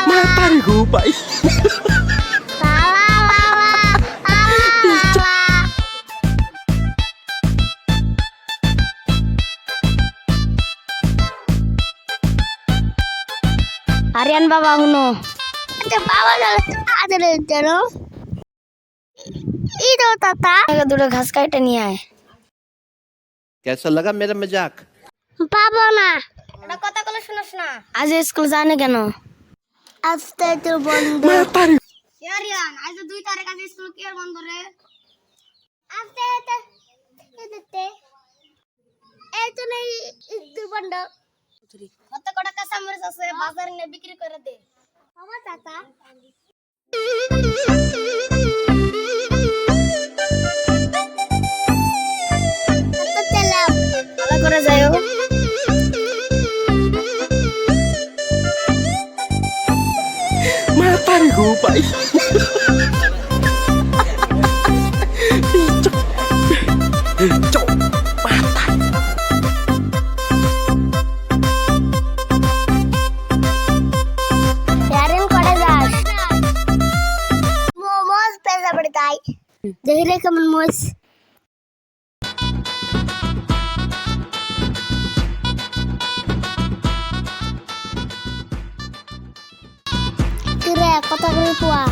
Matahari hubay. Aryan বাবা শুনো বাবা আদর জানো ইদো তাতা দুটো ঘাস কাটে নিয়ে আয় कैसा लगा मेरा मजाक? পাবো না এটা কথা বলে শুনোস না আজ স্কুল যায়নি কেন আজকে তো বন্ধ Matahari. আরিয়ান আজ 2 তারিখ আজ স্কুল কি আর বন্ধ রে আজকে এতে এই তো নেই একটু বন্ধ কত কটা কাঁচামরিচ আছে বাজারে নিয়ে বিক্রি করে দে আমার তাতা তো চলাও ভালো করে যাইও Matahari hubay. Cok. Matahari. Yaren कोड़े जास मोमोज पैसा पड़ता है देख रहे कमन मोमोज किरे कता करे पुआ